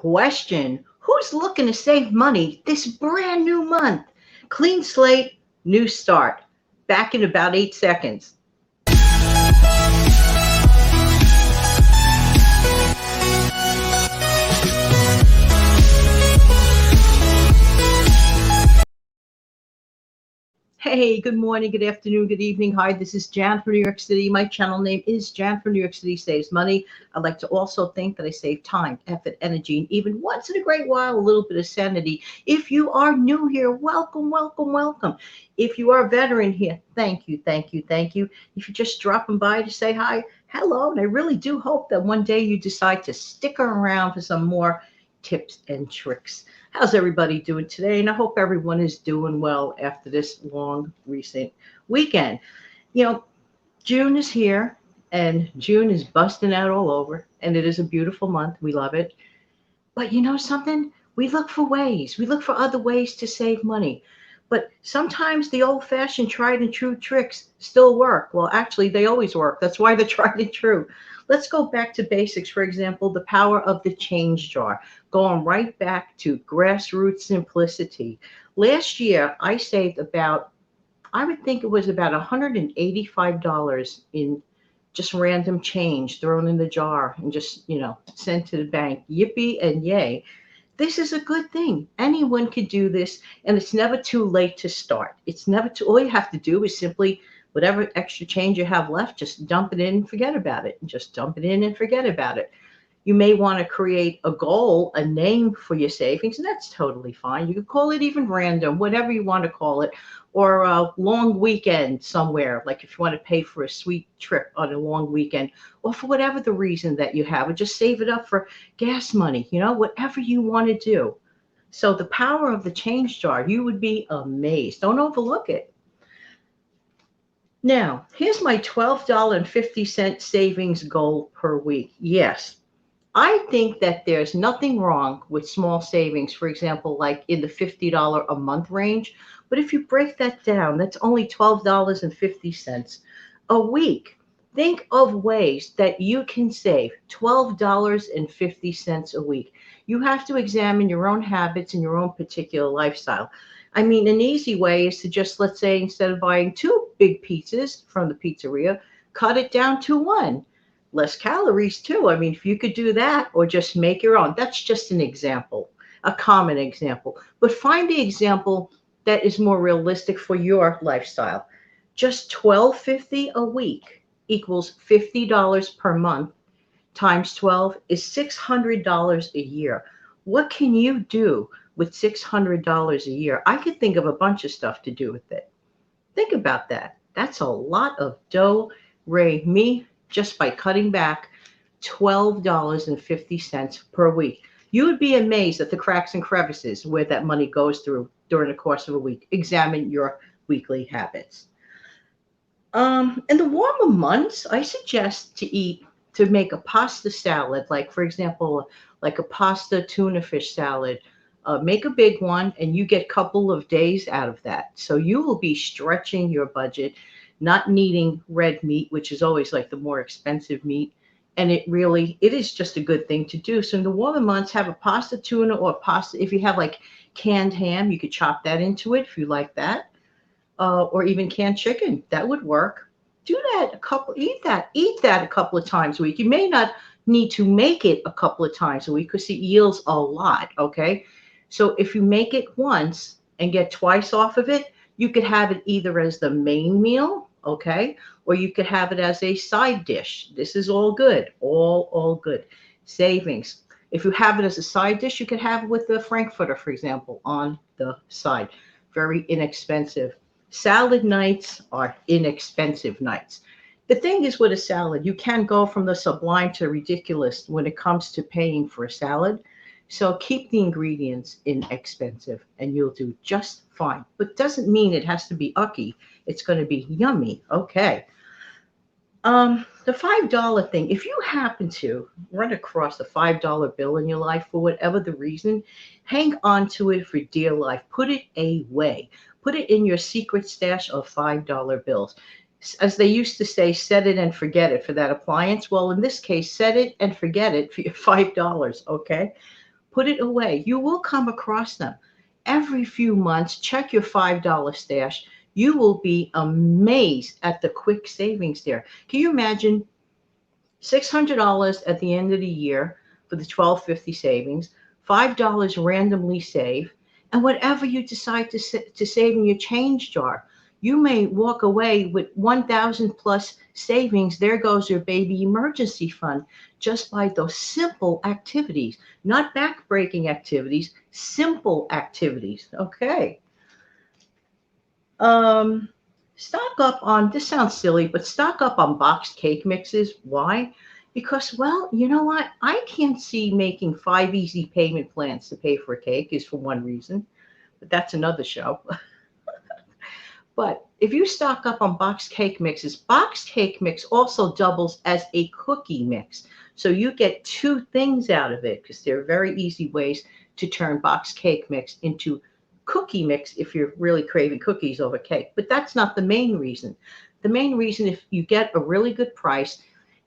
Question: who's looking to save money this brand new month? Clean slate, new start. Back in about 8 seconds. Hey, good morning, good afternoon, good evening. Hi, this is Jan from New York City. My channel name is Jan from New York City Saves Money. I'd like to also think that I save time, effort, energy, and even once in a great while, a little bit of sanity. If you are new here, welcome, welcome, welcome. If you are a veteran here, thank you, thank you, thank you. If you're just dropping by to say hi, hello, and I really do hope that one day you decide to stick around for some more tips and tricks. How's everybody doing today? And I hope everyone is doing well after this long recent weekend. You know, June is here and June is busting out all over, and it is a beautiful month. We love it. But you know something? We look for ways. We look for other ways to save money. But sometimes the old fashioned tried and true tricks still work. Well, actually, they always work. That's why they're tried and true. Let's go back to basics. For example, the power of the change jar, going right back to grassroots simplicity. Last year, I saved about, I would think it was about $185 in just random change thrown in the jar and just, sent to the bank. Yippee and yay. This is a good thing. Anyone could do this, and it's never too late to start. It's never too, all you have to do is simply, whatever extra change you have left, just dump it in and forget about it. Just dump it in and forget about it. You may want to create a goal, a name for your savings, and that's totally fine. You could call it even random, whatever you want to call it, or a long weekend somewhere, like if you want to pay for a sweet trip on a long weekend, or for whatever the reason that you have, or just save it up for gas money, whatever you want to do. So the power of the change jar, you would be amazed. Don't overlook it. Now, here's my $12.50 savings goal per week. Yes, I think that there's nothing wrong with small savings, for example, like in the $50 a month range. But if you break that down, that's only $12.50 a week. Think of ways that you can save $12.50 a week. You have to examine your own habits and your own particular lifestyle. I mean, an easy way is to just, let's say, instead of buying two big pizzas from the pizzeria, cut it down to one. Less calories too. I mean, if you could do that or just make your own, that's just an example, a common example. But find the example that is more realistic for your lifestyle. Just $12.50 a week equals $50 per month times 12 is $600 a year. What can you do with $600 a year? I could think of a bunch of stuff to do with it. Think about that. That's a lot of dough, re mi, just by cutting back $12.50 per week. You would be amazed at the cracks and crevices where that money goes through during the course of a week. Examine your weekly habits. In the warmer months, I suggest to make a pasta salad, like for example, like a pasta tuna fish salad. Make a big one, and you get a couple of days out of that. So you will be stretching your budget, not needing red meat, which is always like the more expensive meat. And it is just a good thing to do. So in the warmer months, have a pasta tuna or pasta. If you have like canned ham, you could chop that into it if you like that, or even canned chicken. That would work. Do that eat that a couple of times a week. You may not need to make it a couple of times a week because it yields a lot. Okay. So if you make it once and get twice off of it, you could have it either as the main meal, okay, or you could have it as a side dish. This is all good, all good. Savings. If you have it as a side dish, you could have it with the Frankfurter, for example, on the side. Very inexpensive. Salad nights are inexpensive nights. The thing is with a salad, you can go from the sublime to ridiculous when it comes to paying for a salad. So keep the ingredients inexpensive and you'll do just fine. But doesn't mean it has to be ucky. It's going to be yummy. Okay. The $5 thing, if you happen to run across a $5 bill in your life for whatever the reason, hang on to it for dear life. Put it away. Put it in your secret stash of $5 bills. As they used to say, set it and forget it for that appliance. Well, in this case, set it and forget it for your $5. Okay. Put it away. You will come across them. Every few months, check your $5 stash. You will be amazed at the quick savings there. Can you imagine $600 at the end of the year for the 1250 savings, $5 randomly save, and whatever you decide to save in your change jar, you may walk away with 1,000 plus savings. There goes your baby emergency fund just by those simple activities, not backbreaking activities, simple activities. Okay. Um, Stock up on, this sounds silly, but stock up on boxed cake mixes. Why? Because, well, you know what? I can't see making 5 easy payment plans to pay for a cake is for one reason, but that's another show. But if you stock up on boxed cake mixes, boxed cake mix also doubles as a cookie mix. So you get two things out of it because there are very easy ways to turn boxed cake mix into cookie mix if you're really craving cookies over cake. But that's not the main reason. The main reason, if you get a really good price,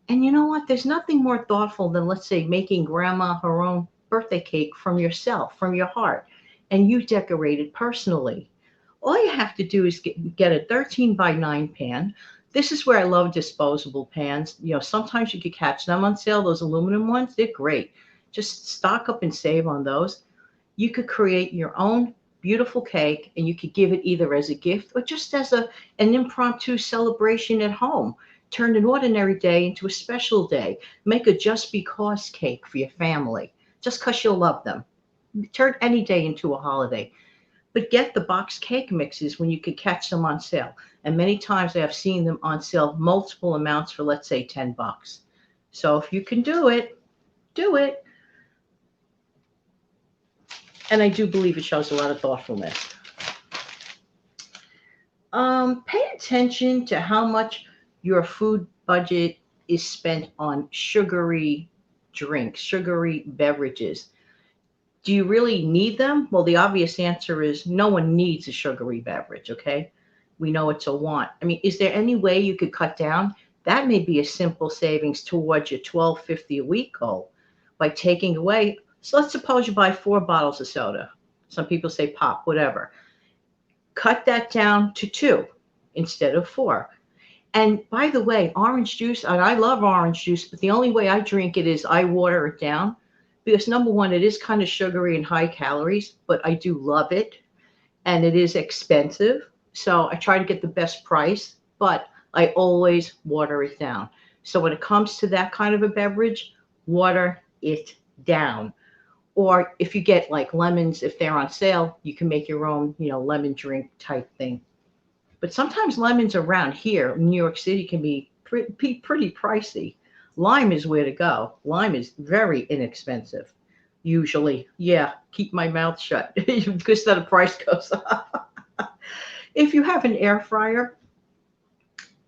and you know what, there's nothing more thoughtful than, let's say, making grandma her own birthday cake from yourself, from your heart, and you decorate it personally. All you have to do is get a 13 by 9 pan. This is where I love disposable pans. You know, sometimes you could catch them on sale. Those aluminum ones, they're great. Just stock up and save on those. You could create your own beautiful cake and you could give it either as a gift or just as an impromptu celebration at home. Turn an ordinary day into a special day. Make a just because cake for your family, just because you'll love them. Turn any day into a holiday. But get the box cake mixes when you could catch them on sale. And many times I have seen them on sale multiple amounts for, let's say, $10. So if you can do it, do it. And I do believe it shows a lot of thoughtfulness. Pay attention to how much your food budget is spent on sugary drinks, sugary beverages. Do you really need them? Well, the obvious answer is no one needs a sugary beverage, okay? We know it's a want. I mean, is there any way you could cut down? That may be a simple savings towards your $12.50 a week goal by taking away. So let's suppose you buy 4 bottles of soda. Some people say pop, whatever. Cut that down to 2 instead of 4. And by the way, orange juice, and I love orange juice, but the only way I drink it is I water it down. Because number one, it is kind of sugary and high calories, but I do love it. And it is expensive. So I try to get the best price, but I always water it down. So when it comes to that kind of a beverage, water it down. Or if you get like lemons, if they're on sale, you can make your own, lemon drink type thing. But sometimes lemons around here in New York City can be pretty pricey. Lime is where to go. Lime is very inexpensive, usually. Yeah, keep my mouth shut because then the price goes up. If you have an air fryer,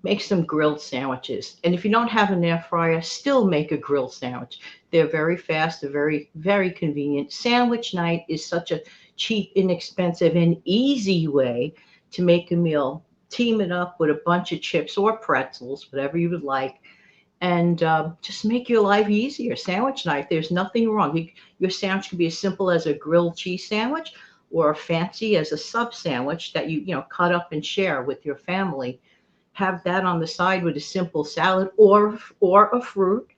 make some grilled sandwiches. And if you don't have an air fryer, still make a grilled sandwich. They're very fast. They're very, very convenient. Sandwich night is such a cheap, inexpensive, and easy way to make a meal. Team it up with a bunch of chips or pretzels, whatever you would like. And just make your life easier. Sandwich night, there's nothing wrong. Your sandwich can be as simple as a grilled cheese sandwich or fancy as a sub sandwich that you cut up and share with your family. Have that on the side with a simple salad or a fruit,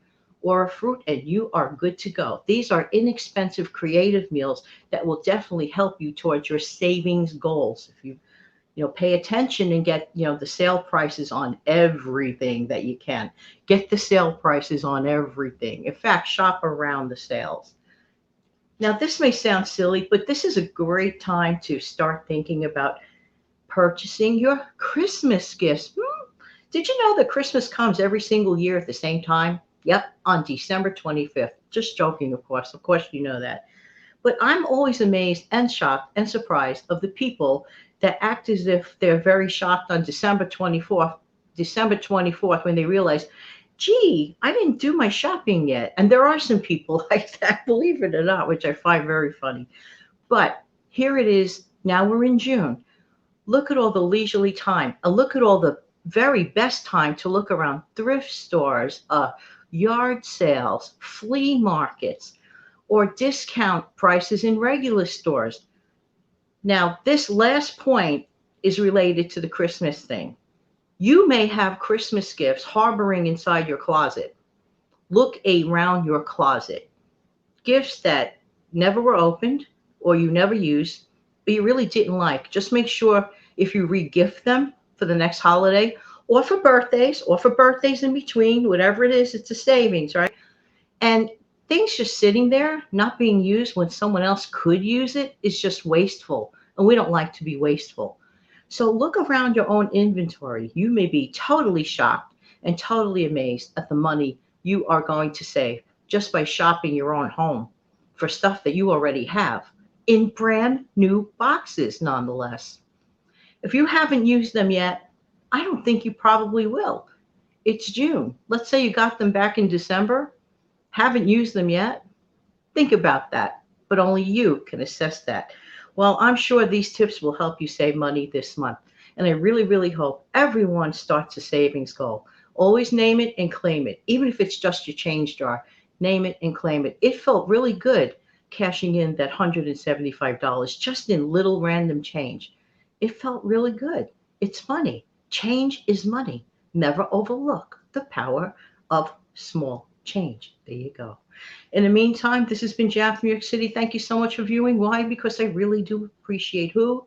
and you are good to go. These are inexpensive, creative meals that will definitely help you towards your savings goals. If you pay attention and get, the sale prices on everything that you can. Get the sale prices on everything. In fact, shop around the sales. Now, this may sound silly, but this is a great time to start thinking about purchasing your Christmas gifts. Did you know that Christmas comes every single year at the same time? Yep, on December 25th. Just joking, of course. Of course, you know that. But I'm always amazed and shocked and surprised of the people that act as if they're very shocked on December 24th, when they realize, gee, I didn't do my shopping yet. And there are some people like that, believe it or not, which I find very funny. But here it is. Now we're in June. Look at all the leisurely time. Look at all the very best time to look around thrift stores, yard sales, flea markets, or discount prices in regular stores. Now, this last point is related to the Christmas thing. You may have Christmas gifts harboring inside your closet. Look around your closet. Gifts that never were opened or you never used, but you really didn't like. Just make sure if you re-gift them for the next holiday or for birthdays in between, whatever it is, it's a savings, right? And things just sitting there, not being used when someone else could use it is just wasteful. And we don't like to be wasteful. So look around your own inventory. You may be totally shocked and totally amazed at the money you are going to save just by shopping your own home for stuff that you already have in brand new boxes, nonetheless. If you haven't used them yet, I don't think you probably will. It's June. Let's say you got them back in December, haven't used them yet. Think about that, but only you can assess that. Well, I'm sure these tips will help you save money this month. And I really, really hope everyone starts a savings goal. Always name it and claim it, even if it's just your change jar. Name it and claim it. It felt really good cashing in that $175 just in little random change. It felt really good. It's money. Change is money. Never overlook the power of small change. There you go. In the meantime, this has been Jan from New York City. Thank you so much for viewing. Why? Because I really do appreciate who?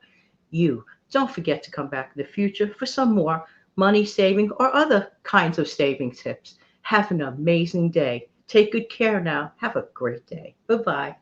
You. Don't forget to come back in the future for some more money saving or other kinds of saving tips. Have an amazing day. Take good care now. Have a great day. Bye-bye.